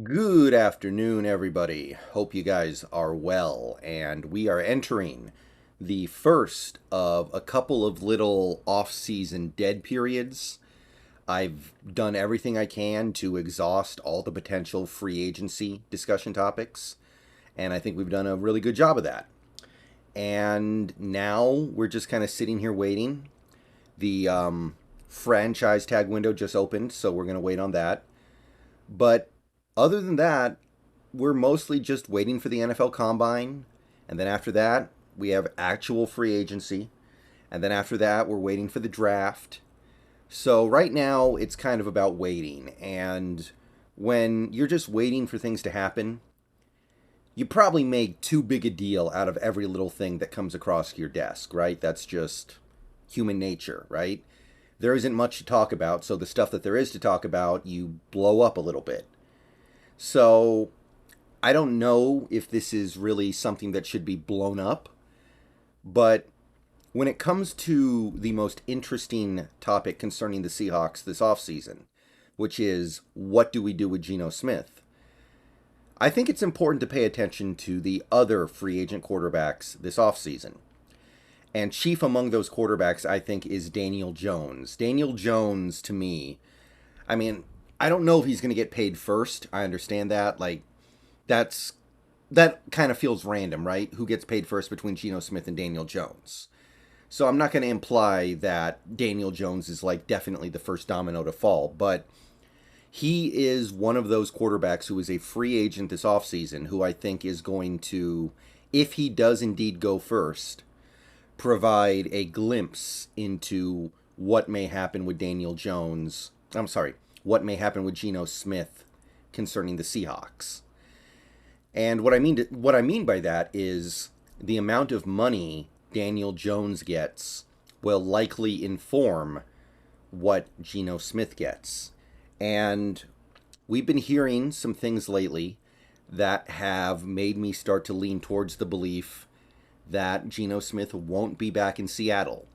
Good afternoon, everybody. Hope you guys are well, and we are entering the first of a couple of little off-season dead periods. I've done everything I can to exhaust all the potential free agency discussion topics, and I think we've done a really good job of that. And now we're just kind of sitting here waiting. The franchise tag window just opened, so we're going to wait on that. But other than that, we're mostly just waiting for the NFL Combine. And then after that, we have actual free agency. And then after that, we're waiting for the draft. So right now, it's kind of about waiting. And when you're just waiting for things to happen, you probably make too big a deal out of every little thing that comes across your desk, right? That's just human nature, right? There isn't much to talk about, so the stuff that there is to talk about, you blow up a little bit. So I don't know if this is really something that should be blown up, but when it comes to the most interesting topic concerning the Seahawks this offseason, which is what do we do with Geno Smith, I think it's important to pay attention to the other free agent quarterbacks this offseason. And chief among those quarterbacks, I think, is Daniel Jones. Daniel Jones, to me, I mean, I don't know if he's going to get paid first. I understand that. That kind of feels random, right? Who gets paid first between Geno Smith and Daniel Jones? So I'm not going to imply that Daniel Jones is definitely the first domino to fall, but he is one of those quarterbacks who is a free agent this offseason who I think is going to, if he does indeed go first, provide a glimpse into what may happen with what may happen with Geno Smith concerning the Seahawks. And what I mean by that is the amount of money Daniel Jones gets will likely inform what Geno Smith gets. And we've been hearing some things lately that have made me start to lean towards the belief that Geno Smith won't be back in Seattle.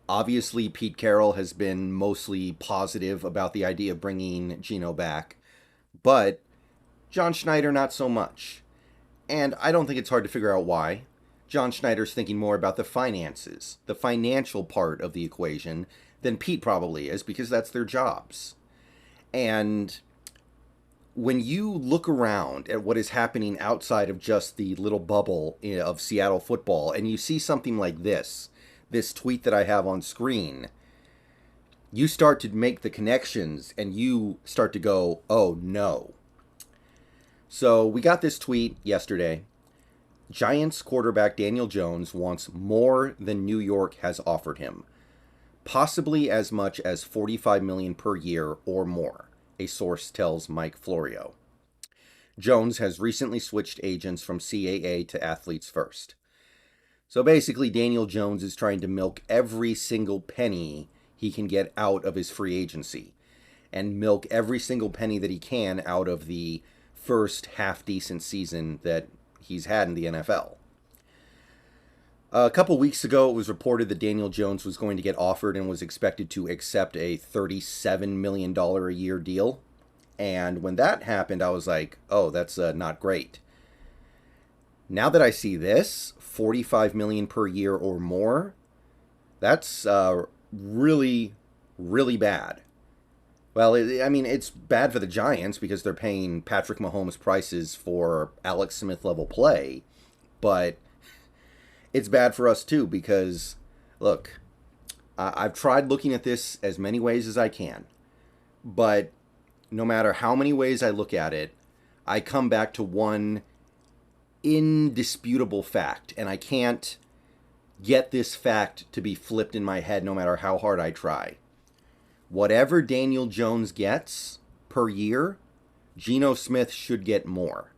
Obviously, Pete Carroll has been mostly positive about the idea of bringing Geno back, but John Schneider not so much. And I don't think it's hard to figure out why. John Schneider's thinking more about the finances, the financial part of the equation, than Pete probably is, because that's their jobs. And when you look around at what is happening outside of just the little bubble of Seattle football, and you see something like this tweet that I have on screen, you start to make the connections and you start to go, oh no. So we got this tweet yesterday. Giants quarterback Daniel Jones wants more than New York has offered him, possibly as much as $45 million per year or more, a source tells Mike Florio. Jones has recently switched agents from CAA to Athletes First. So basically, Daniel Jones is trying to milk every single penny he can get out of his free agency, and milk every single penny that he can out of the first half-decent season that he's had in the NFL. A couple weeks ago, it was reported that Daniel Jones was going to get offered and was expected to accept a $37 million a year deal. And when that happened, I was like, oh, that's not great. Now that I see this, $45 million per year or more, that's really, really bad. Well, it's bad for the Giants because they're paying Patrick Mahomes prices for Alex Smith level play, but it's bad for us too because, look, I've tried looking at this as many ways as I can, but no matter how many ways I look at it, I come back to one indisputable fact, and I can't get this fact to be flipped in my head no matter how hard I try. Whatever Daniel Jones gets per year, Geno Smith should get more.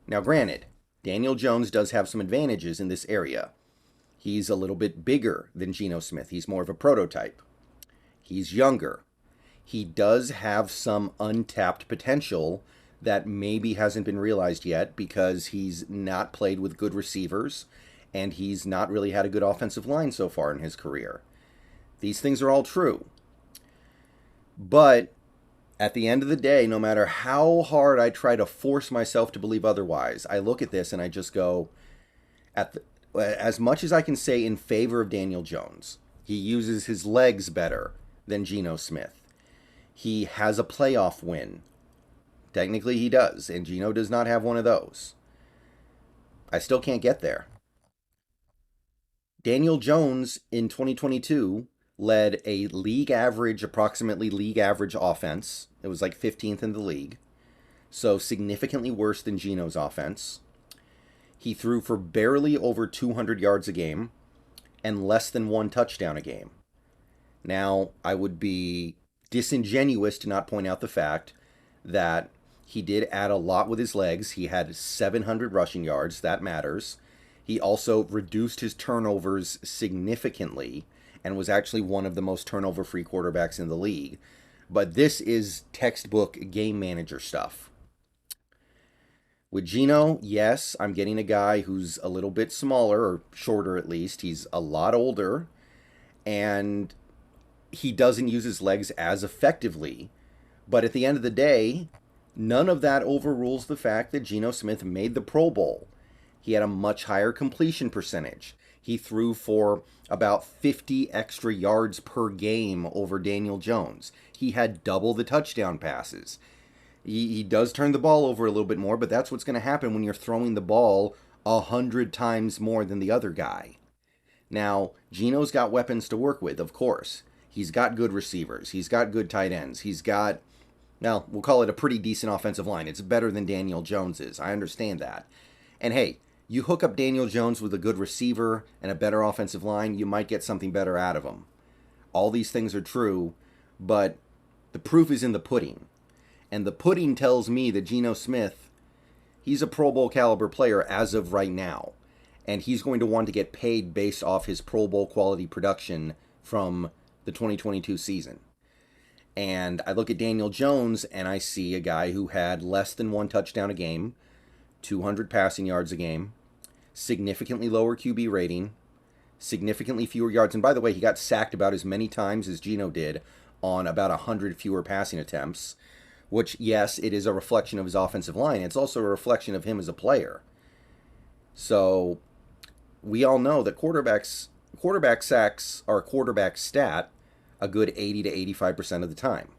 Now, granted, Daniel Jones does have some advantages in this area. He's a little bit bigger than Geno Smith. He's more of a prototype. He's younger. He does have some untapped potential that maybe hasn't been realized yet because he's not played with good receivers and he's not really had a good offensive line so far in his career. These things are all true. But At the end of the day, no matter how hard I try to force myself to believe otherwise, I look at this and I just go, at the, as much as I can say in favor of Daniel Jones, he uses his legs better than Geno Smith. He has a playoff win. Technically he does, and Geno does not have one of those. I still can't get there. Daniel Jones in 2022 led a approximately league average offense. It was like 15th in the league. So significantly worse than Geno's offense. He threw for barely over 200 yards a game and less than one touchdown a game. Now, I would be disingenuous to not point out the fact that he did add a lot with his legs. He had 700 rushing yards. That matters. He also reduced his turnovers significantly and was actually one of the most turnover-free quarterbacks in the league. But this is textbook game manager stuff. With Geno, yes, I'm getting a guy who's a little bit smaller, or shorter at least. He's a lot older, and he doesn't use his legs as effectively. But at the end of the day, none of that overrules the fact that Geno Smith made the Pro Bowl. He had a much higher completion percentage. He threw for about 50 extra yards per game over Daniel Jones. He had double the touchdown passes. He does turn the ball over a little bit more, but that's what's going to happen when you're throwing the ball 100 times more than the other guy. Now, Geno's got weapons to work with, of course. He's got good receivers. He's got good tight ends. He's got, well, we'll call it a pretty decent offensive line. It's better than Daniel Jones is. I understand that. And hey, you hook up Daniel Jones with a good receiver and a better offensive line, you might get something better out of him. All these things are true, but the proof is in the pudding. And the pudding tells me that Geno Smith, he's a Pro Bowl caliber player as of right now. And he's going to want to get paid based off his Pro Bowl quality production from the 2022 season. And I look at Daniel Jones and I see a guy who had less than one touchdown a game, 200 passing yards a game, significantly lower QB rating, significantly fewer yards. And by the way, he got sacked about as many times as Geno did on about 100 fewer passing attempts. Which, yes, it is a reflection of his offensive line. It's also a reflection of him as a player. So, we all know that quarterback sacks are a quarterback stat a good 80 to 85% of the time.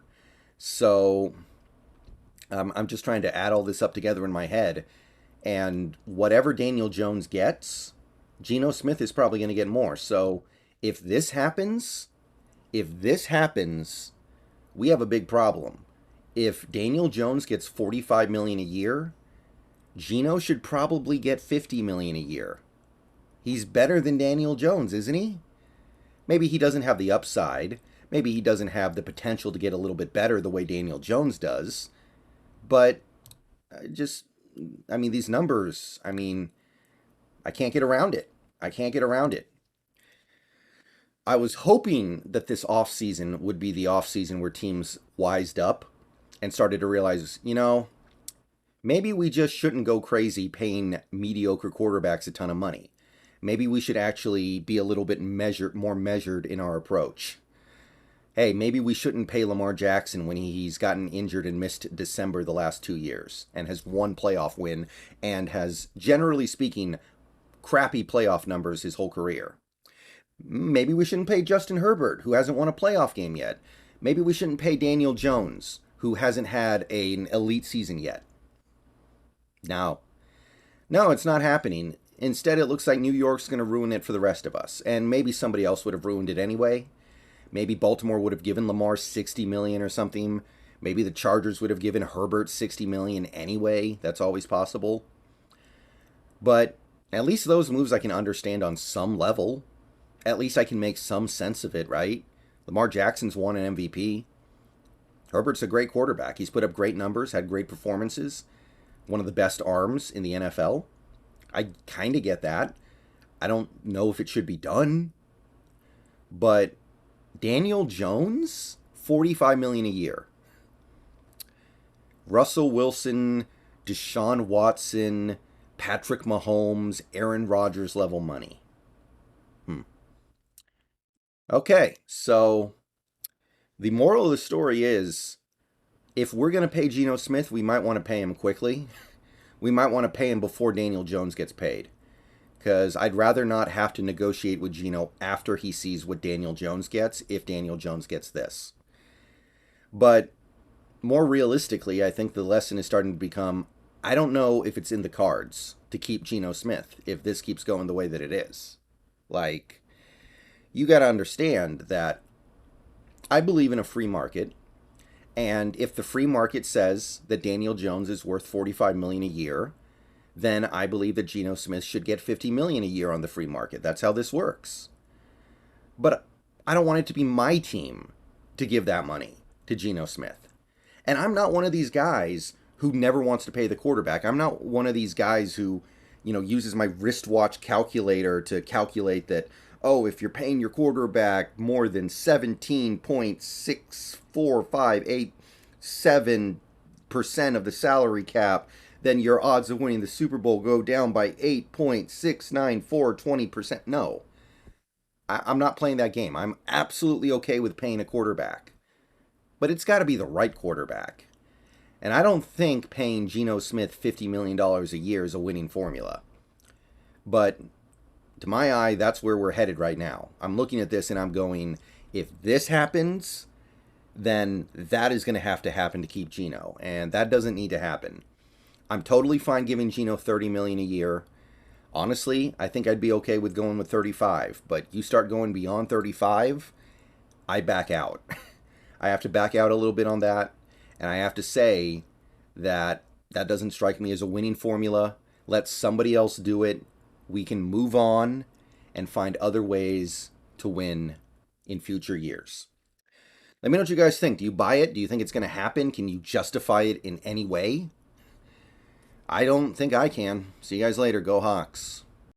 So, I'm just trying to add all this up together in my head. And whatever Daniel Jones gets, Geno Smith is probably going to get more. So, if this happens, we have a big problem. If Daniel Jones gets $45 million a year, Geno should probably get $50 million a year. He's better than Daniel Jones, isn't he? Maybe he doesn't have the upside. Maybe he doesn't have the potential to get a little bit better the way Daniel Jones does. But these numbers, I can't get around it. I was hoping that this offseason would be the offseason where teams wised up and started to realize, maybe we just shouldn't go crazy paying mediocre quarterbacks a ton of money. Maybe we should actually be a little bit more measured in our approach. Hey, maybe we shouldn't pay Lamar Jackson when he's gotten injured and missed December the last 2 years and has one playoff win and has, generally speaking, crappy playoff numbers his whole career. Maybe we shouldn't pay Justin Herbert, who hasn't won a playoff game yet. Maybe we shouldn't pay Daniel Jones, who hasn't had an elite season yet. No, it's not happening. Instead, it looks like New York's going to ruin it for the rest of us. And maybe somebody else would have ruined it anyway. Maybe Baltimore would have given Lamar $60 million or something. Maybe the Chargers would have given Herbert $60 million anyway. That's always possible. But at least those moves I can understand on some level. At least I can make some sense of it, right? Lamar Jackson's won an MVP. Herbert's a great quarterback. He's put up great numbers, had great performances. One of the best arms in the NFL. I kind of get that. I don't know if it should be done. But Daniel Jones, $45 million a year. Russell Wilson, Deshaun Watson, Patrick Mahomes, Aaron Rodgers level money. Okay, so the moral of the story is if we're going to pay Geno Smith, we might want to pay him quickly. We might want to pay him before Daniel Jones gets paid. Because I'd rather not have to negotiate with Geno after he sees what Daniel Jones gets, if Daniel Jones gets this. But more realistically, I think the lesson is starting to become, I don't know if it's in the cards to keep Geno Smith if this keeps going the way that it is. Like, you got to understand that I believe in a free market. And if the free market says that Daniel Jones is worth $45 million a year, then I believe that Geno Smith should get $50 million a year on the free market. That's how this works. But I don't want it to be my team to give that money to Geno Smith. And I'm not one of these guys who never wants to pay the quarterback. I'm not one of these guys who, uses my wristwatch calculator to calculate that, oh, if you're paying your quarterback more than 17.64587% of the salary cap, then your odds of winning the Super Bowl go down by 8.69420%. No, I'm not playing that game. I'm absolutely okay with paying a quarterback. But it's got to be the right quarterback. And I don't think paying Geno Smith $50 million a year is a winning formula. But to my eye, that's where we're headed right now. I'm looking at this and I'm going, if this happens, then that is going to happen to keep Geno. And that doesn't need to happen. I'm totally fine giving Geno $30 million a year. Honestly, I think I'd be okay with going with 35. But you start going beyond 35, I back out. I have to back out a little bit on that. And I have to say that that doesn't strike me as a winning formula. Let somebody else do it. We can move on and find other ways to win in future years. Let me know what you guys think. Do you buy it? Do you think it's going to happen? Can you justify it in any way? I don't think I can. See you guys later. Go Hawks.